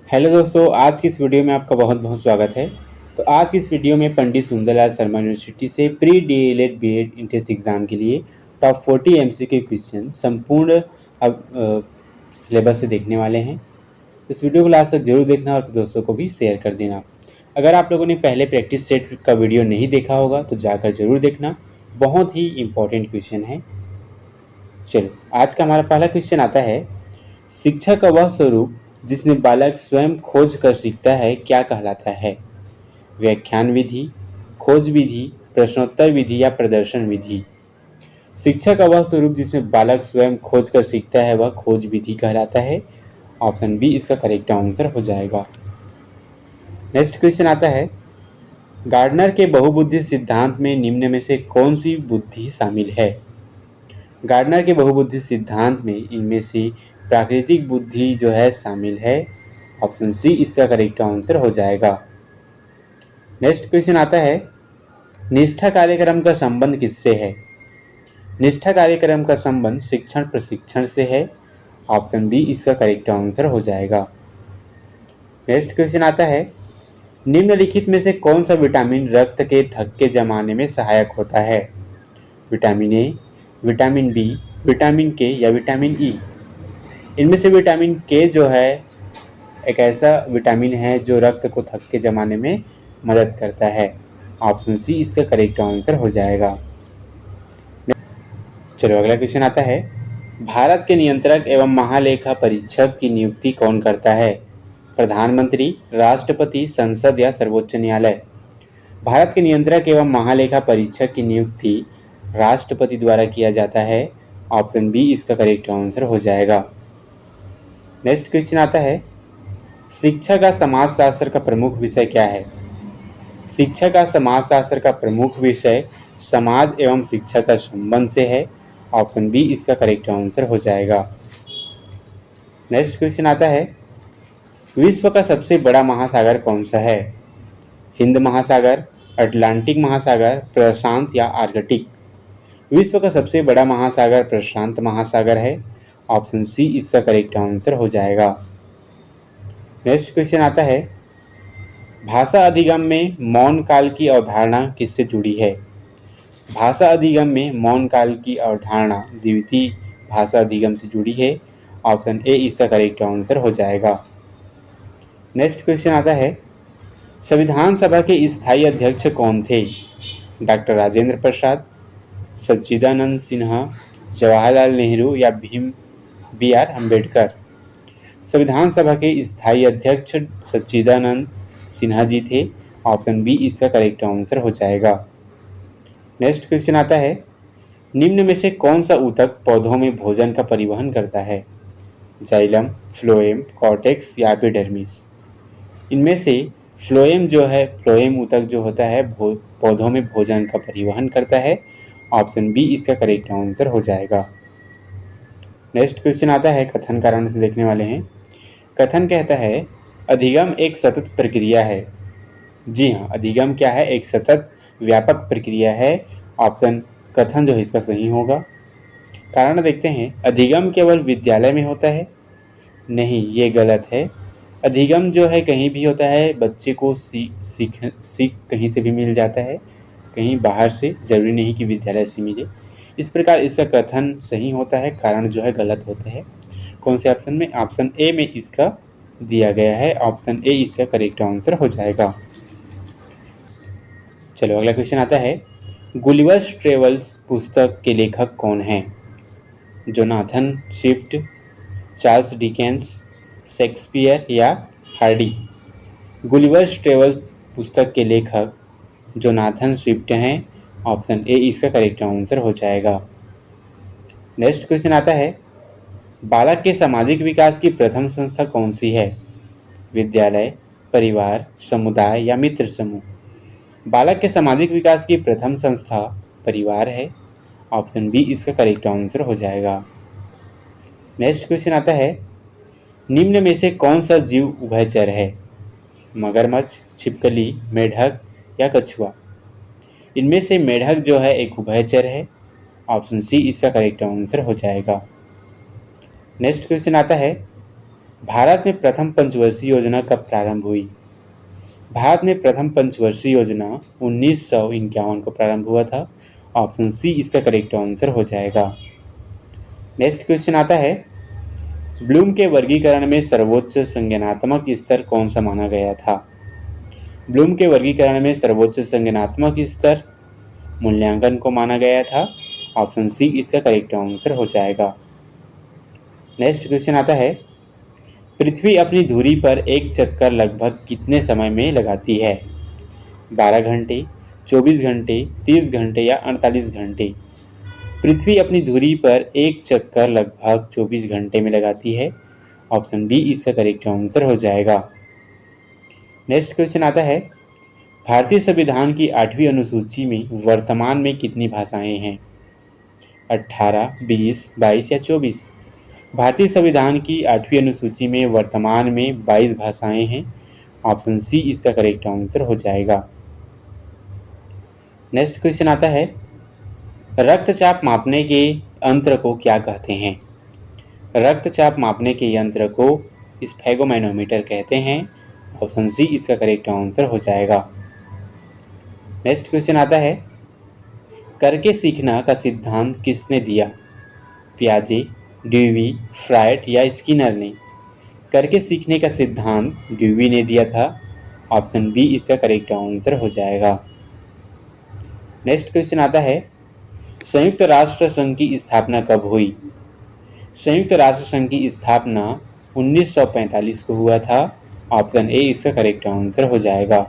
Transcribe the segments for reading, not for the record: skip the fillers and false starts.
Hello दोस्तों, आज की इस वीडियो में आपका बहुत बहुत स्वागत है। तो आज की इस वीडियो में पंडित सुंदरलाल शर्मा यूनिवर्सिटी से pre DElEd BEd entrance exam के लिए टॉप 40 एमसीक्यू क्वेश्चन संपूर्ण अब सिलेबस से देखने वाले हैं। इस वीडियो को लास्ट तक जरूर देखना और दोस्तों को भी शेयर कर देना। अगर आप लोगों ने पहले प्रैक्टिस सेट का वीडियो नहीं देखा होगा तो जाकर जरूर देखना, बहुत ही इंपॉर्टेंट क्वेश्चन है। चलो, आज का हमारा पहला क्वेश्चन आता है, शिक्षा का वह स्वरूप जिसमें बालक स्वयं खोज कर सीखता है क्या कहलाता है? व्याख्यान विधि, खोज विधि, प्रश्नोत्तर विधि या प्रदर्शन विधि? शिक्षा का वह स्वरूप जिसमें बालक स्वयं खोज कर सीखता है वह खोज विधि कहलाता है। ऑप्शन बी इसका करेक्ट आंसर हो जाएगा। नेक्स्ट क्वेश्चन आता है, गार्डनर के बहुबुद्धि सिद्धांत में निम्न में से कौन सी बुद्धि शामिल है? गार्डनर के बहुबुद्धि सिद्धांत में इनमें से प्राकृतिक बुद्धि जो है शामिल है। ऑप्शन सी इसका करेक्ट आंसर हो जाएगा। नेक्स्ट क्वेश्चन आता है, निष्ठा कार्यक्रम का संबंध किससे है? निष्ठा कार्यक्रम का संबंध शिक्षण प्रशिक्षण से है। ऑप्शन बी इसका करेक्ट आंसर हो जाएगा। नेक्स्ट क्वेश्चन आता है, निम्नलिखित में से कौन सा विटामिन रक्त के थक्के जमाने में सहायक होता है? Vitamin A, vitamin B, vitamin K या विटामिन ई? इनमें से विटामिन के जो है एक ऐसा विटामिन है जो रक्त को थक्के जमाने में मदद करता है। ऑप्शन सी इसका करेक्ट आंसर हो जाएगा। चलो, अगला क्वेश्चन आता है, भारत के नियंत्रक एवं महालेखा परीक्षक की नियुक्ति कौन करता है? प्रधानमंत्री, राष्ट्रपति, संसद या सर्वोच्च न्यायालय? भारत के नियंत्रक एवं महालेखा परीक्षक की नियुक्ति राष्ट्रपति द्वारा किया जाता है। ऑप्शन बी इसका करेक्ट आंसर हो जाएगा। नेक्स्ट क्वेश्चन आता है, शिक्षा का समाजशास्त्र का प्रमुख विषय क्या है? शिक्षा का समाजशास्त्र का प्रमुख विषय समाज एवं शिक्षा का संबंध से है। ऑप्शन बी इसका करेक्ट आंसर हो जाएगा। नेक्स्ट क्वेश्चन आता है, विश्व का सबसे बड़ा महासागर कौन सा है? हिंद महासागर, अटलांटिक महासागर, प्रशांत या आर्कटिक? विश्व का सबसे बड़ा महासागर प्रशांत महासागर है। ऑप्शन सी इसका करेक्ट आंसर हो जाएगा। नेक्स्ट क्वेश्चन आता है, भाषा अधिगम में मौन काल की अवधारणा किससे जुड़ी है? भाषा अधिगम में मौन काल की अवधारणा द्वितीय भाषा अधिगम से जुड़ी है। ऑप्शन ए इसका करेक्ट आंसर हो जाएगा। नेक्स्ट क्वेश्चन आता है, संविधान सभा के स्थायी अध्यक्ष कौन थे? डॉक्टर राजेंद्र प्रसाद, सच्चिदानंद सिन्हा, जवाहरलाल नेहरू या भीम बी आर अम्बेडकर? संविधान सभा के स्थायी अध्यक्ष सच्चिदानंद सिन्हा जी थे। ऑप्शन बी इसका करेक्ट आंसर हो जाएगा। नेक्स्ट क्वेश्चन आता है, निम्न में से कौन सा ऊतक पौधों में भोजन का परिवहन करता है? जाइलम, फ्लोएम, कॉर्टेक्स या एपिडर्मिस? इनमें से फ्लोएम ऊतक जो होता है पौधों में भोजन का परिवहन करता है। ऑप्शन बी इसका करेक्ट आंसर हो जाएगा। नेक्स्ट क्वेश्चन आता है, कथन कारण से देखने वाले हैं। कथन कहता है, अधिगम एक सतत प्रक्रिया है। जी हाँ, अधिगम क्या है? एक सतत व्यापक प्रक्रिया है। ऑप्शन कथन जो है इसका सही होगा। कारण देखते हैं, अधिगम केवल विद्यालय में होता है? नहीं, ये गलत है। अधिगम जो है कहीं भी होता है, बच्चे को सीख कहीं से भी मिल जाता है, कहीं बाहर से, जरूरी नहीं कि विद्यालय से मिले। इस प्रकार इसका कथन सही होता है, कारण जो है गलत होता है। कौन से ऑप्शन में? ऑप्शन ए में इसका दिया गया है। ऑप्शन ए इसका करेक्ट आंसर हो जाएगा। चलो, अगला क्वेश्चन आता है, गुलिवर्स ट्रेवल्स पुस्तक के लेखक कौन हैं? Jonathan Swift, Charles Dickens, Shakespeare या हार्डी? गुलिवर्स ट्रेवल पुस्तक के लेखक जोनाथन स्विफ्ट हैं। ऑप्शन ए इसका करेक्ट आंसर हो जाएगा। नेक्स्ट क्वेश्चन आता है, बालक के सामाजिक विकास की प्रथम संस्था कौन सी है? विद्यालय, परिवार, समुदाय या मित्र समूह? बालक के सामाजिक विकास की प्रथम संस्था परिवार है। ऑप्शन बी इसका करेक्ट आंसर हो जाएगा। नेक्स्ट क्वेश्चन आता है, निम्न में से कौन सा जीव उभयचर है? मगरमच्छ, छिपकली, मेढक या कछुआ? इनमें से मेढक जो है एक उभयचर है। ऑप्शन सी इसका करेक्ट आंसर हो जाएगा। नेक्स्ट क्वेश्चन आता है, भारत में प्रथम पंचवर्षीय योजना कब प्रारंभ हुई? भारत में प्रथम पंचवर्षीय योजना 1951 को प्रारंभ हुआ था। ऑप्शन सी इसका करेक्ट आंसर हो जाएगा। नेक्स्ट क्वेश्चन आता है, ब्लूम के वर्गीकरण में सर्वोच्च संज्ञानात्मक स्तर कौन सा माना गया था? ब्लूम के वर्गीकरण में सर्वोच्च संज्ञानात्मक स्तर मूल्यांकन को माना गया था। ऑप्शन सी इसका करेक्ट आंसर हो जाएगा। नेक्स्ट क्वेश्चन आता है, पृथ्वी अपनी धुरी पर एक चक्कर लगभग कितने समय में लगाती है? 12 घंटे, 24 घंटे, 30 घंटे या 48 घंटे? पृथ्वी अपनी धुरी पर एक चक्कर लगभग 24 घंटे में लगाती है। ऑप्शन बी इसका करेक्ट आंसर हो जाएगा। नेक्स्ट क्वेश्चन आता है, भारतीय संविधान की 8वीं अनुसूची में वर्तमान में कितनी भाषाएं हैं? 18, 20, 22 या 24? भारतीय संविधान की 8वीं अनुसूची में वर्तमान में 22 भाषाएं हैं। ऑप्शन सी इसका करेक्ट आंसर हो जाएगा। नेक्स्ट क्वेश्चन आता है, रक्तचाप मापने के यंत्र को क्या कहते हैं? रक्तचाप मापने के यंत्र को स्फेगोमैनोमीटर कहते हैं। ऑप्शन सी इसका करेक्ट आंसर हो जाएगा। नेक्स्ट क्वेश्चन आता है, करके सीखना का सिद्धांत किसने दिया? पियाजे, ड्यूवी, फ्रायड या स्किनर ने? करके सीखने का सिद्धांत ड्यूवी ने दिया था। ऑप्शन बी इसका करेक्ट आंसर हो जाएगा। नेक्स्ट क्वेश्चन आता है, संयुक्त राष्ट्र संघ की स्थापना कब हुई? संयुक्त राष्ट्र संघ की स्थापना 1945 को हुआ था। ऑप्शन ए इसका करेक्ट आंसर हो जाएगा।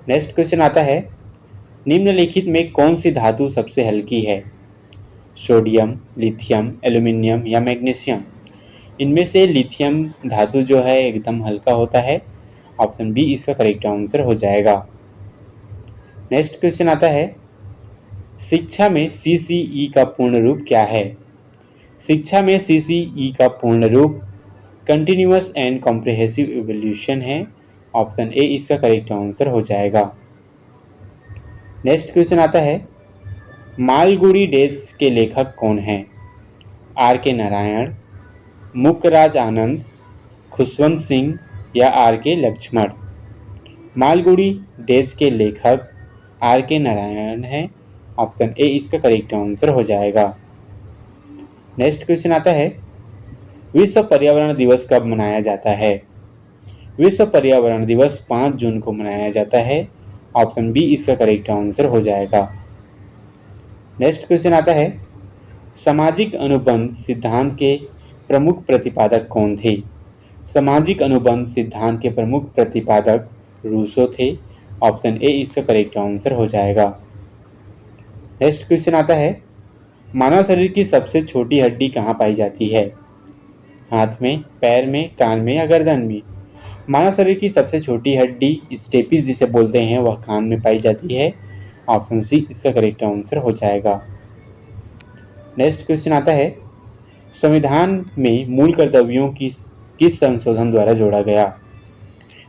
नेक्स्ट क्वेश्चन आता है, निम्नलिखित में कौन सी धातु सबसे हल्की है? सोडियम, लिथियम, एल्यूमिनियम या मैग्नीशियम? इनमें से लिथियम धातु जो है एकदम हल्का होता है। ऑप्शन बी इसका करेक्ट आंसर हो जाएगा। नेक्स्ट क्वेश्चन आता है, शिक्षा में CCE का पूर्ण रूप क्या है? शिक्षा में CCE का पूर्ण रूप कंटिन्यूअस एंड कॉम्प्रिहेंसिव इवोल्यूशन है। ऑप्शन ए इसका करेक्ट आंसर हो जाएगा। नेक्स्ट क्वेश्चन आता है, मालगुडी डेज के लेखक कौन हैं? आर के नारायण, मुक्तराज आनंद, खुशवंत सिंह या आर के लक्ष्मण? मालगुडी डेज के लेखक आर के नारायण हैं। ऑप्शन ए इसका करेक्ट आंसर हो जाएगा। नेक्स्ट क्वेश्चन आता है, विश्व पर्यावरण दिवस कब मनाया जाता है? विश्व पर्यावरण दिवस 5 जून को मनाया जाता है। ऑप्शन बी इसका करेक्ट आंसर हो जाएगा। नेक्स्ट क्वेश्चन आता है, सामाजिक अनुबंध सिद्धांत के प्रमुख प्रतिपादक कौन थे? सामाजिक अनुबंध सिद्धांत के प्रमुख प्रतिपादक रूसो थे। ऑप्शन ए इसका करेक्ट आंसर हो जाएगा। नेक्स्ट क्वेश्चन आता है, मानव शरीर की सबसे छोटी हड्डी कहाँ पाई जाती है? हाथ में, पैर में, कान में या गर्दन में? मानव शरीर की सबसे छोटी हड्डी स्टेपीज जिसे बोलते हैं वह कान में पाई जाती है। ऑप्शन सी इसका करेक्ट आंसर हो जाएगा। नेक्स्ट क्वेश्चन आता है, संविधान में मूल कर्तव्यों की किस संशोधन द्वारा जोड़ा गया?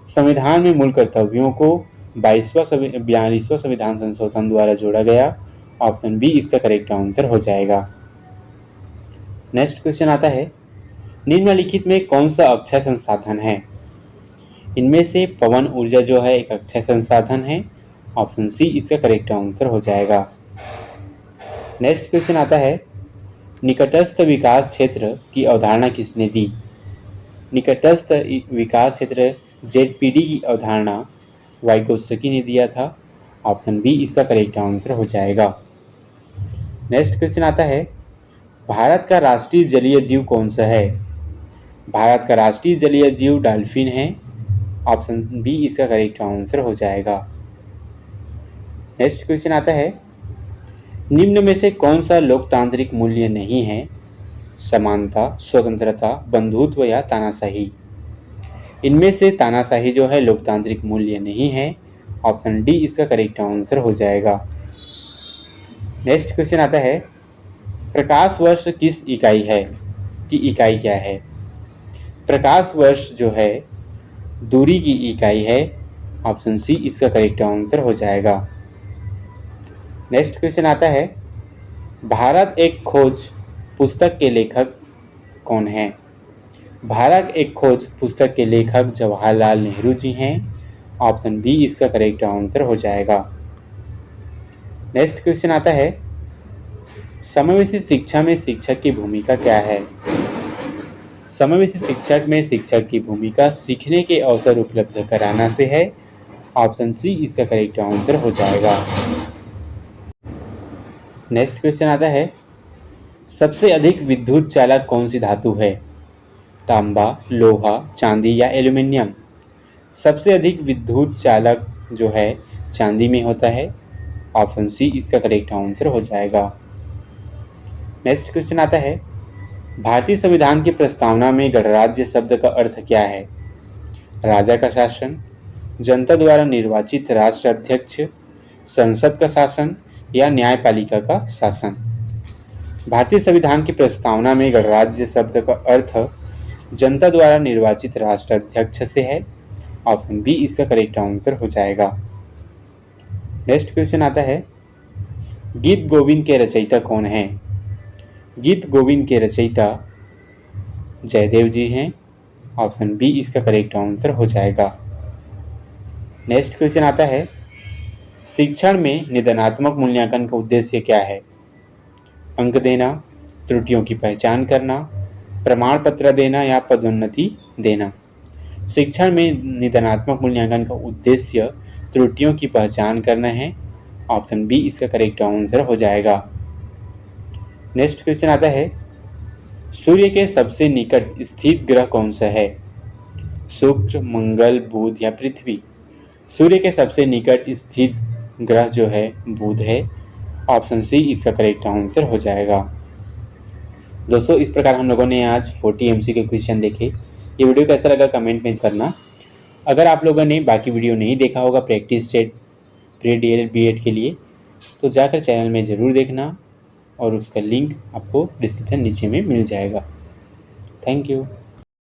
संविधान में मूल कर्तव्यों को 42वां संविधान संशोधन द्वारा जोड़ा गया। ऑप्शन बी इसका करेक्ट आंसर हो जाएगा। नेक्स्ट क्वेश्चन आता है, निम्नलिखित में कौन सा अक्षय संसाधन है? इनमें से पवन ऊर्जा जो है एक अक्षय संसाधन है। ऑप्शन सी इसका करेक्ट आंसर हो जाएगा। नेक्स्ट क्वेश्चन आता है, निकटस्थ विकास क्षेत्र की अवधारणा किसने दी? निकटस्थ विकास क्षेत्र ZPD की अवधारणा वाइगोत्स्की ने दिया था। ऑप्शन बी इसका करेक्ट आंसर हो जाएगा। नेक्स्ट क्वेश्चन आता है, भारत का राष्ट्रीय जलीय जीव कौन सा है? भारत का राष्ट्रीय जलीय जीव डॉल्फिन है। ऑप्शन बी इसका करेक्ट आंसर हो जाएगा। नेक्स्ट क्वेश्चन आता है, निम्न में से कौन सा लोकतांत्रिक मूल्य नहीं है? समानता, स्वतंत्रता, बंधुत्व या तानाशाही? इनमें से तानाशाही जो है लोकतांत्रिक मूल्य नहीं है। ऑप्शन डी इसका करेक्ट आंसर हो जाएगा। नेक्स्ट क्वेश्चन आता है, प्रकाश वर्ष किस इकाई है की इकाई क्या है? प्रकाश वर्ष जो है दूरी की इकाई है। ऑप्शन सी इसका करेक्ट आंसर हो जाएगा। नेक्स्ट क्वेश्चन आता है, भारत एक खोज पुस्तक के लेखक कौन है? भारत एक खोज पुस्तक के लेखक जवाहरलाल नेहरू जी हैं। ऑप्शन बी इसका करेक्ट आंसर हो जाएगा। नेक्स्ट क्वेश्चन आता है, समावेशी शिक्षा में शिक्षक की भूमिका क्या है? समावेशी शिक्षक में शिक्षक की भूमिका सीखने के अवसर उपलब्ध कराना से है। ऑप्शन सी इसका करेक्ट आंसर हो जाएगा। नेक्स्ट क्वेश्चन आता है, सबसे अधिक विद्युत चालक कौन सी धातु है? तांबा, लोहा, चांदी या एल्यूमिनियम? सबसे अधिक विद्युत चालक जो है चांदी में होता है। ऑप्शन सी इसका करेक्ट आंसर हो जाएगा। नेक्स्ट क्वेश्चन आता है, भारतीय संविधान की प्रस्तावना में गणराज्य शब्द का अर्थ क्या है? राजा का शासन, जनता द्वारा निर्वाचित राष्ट्राध्यक्ष, संसद का शासन या न्यायपालिका का शासन? भारतीय संविधान की प्रस्तावना में गणराज्य शब्द का अर्थ जनता द्वारा निर्वाचित राष्ट्राध्यक्ष से है। ऑप्शन बी इसका करेक्ट आंसर हो जाएगा। नेक्स्ट क्वेश्चन आता है, गीत गोविंद के रचयिता कौन है? गीत गोविंद के रचयिता जयदेव जी हैं। ऑप्शन बी इसका करेक्ट आंसर हो जाएगा। नेक्स्ट क्वेश्चन आता है, शिक्षण में निदानात्मक मूल्यांकन का उद्देश्य क्या है? अंक देना, त्रुटियों की पहचान करना, प्रमाण पत्र देना या पदोन्नति देना? शिक्षण में निदानात्मक मूल्यांकन का उद्देश्य त्रुटियों की पहचान करना है। ऑप्शन बी इसका करेक्ट आंसर हो जाएगा। नेक्स्ट क्वेश्चन आता है, सूर्य के सबसे निकट स्थित ग्रह कौन सा है? शुक्र, मंगल, बुध या पृथ्वी? सूर्य के सबसे निकट स्थित ग्रह जो है बुध है। ऑप्शन सी इसका करेक्ट आंसर हो जाएगा। दोस्तों, इस प्रकार हम लोगों ने आज 40 MCQ क्वेश्चन देखे। ये वीडियो कैसा लगा कमेंट में करना। अगर आप लोगों ने बाकी वीडियो नहीं देखा होगा practice set pre DL B.Ed के लिए, तो जाकर चैनल में ज़रूर देखना और उसका लिंक आपको डिस्क्रिप्शन नीचे में मिल जाएगा। Thank you.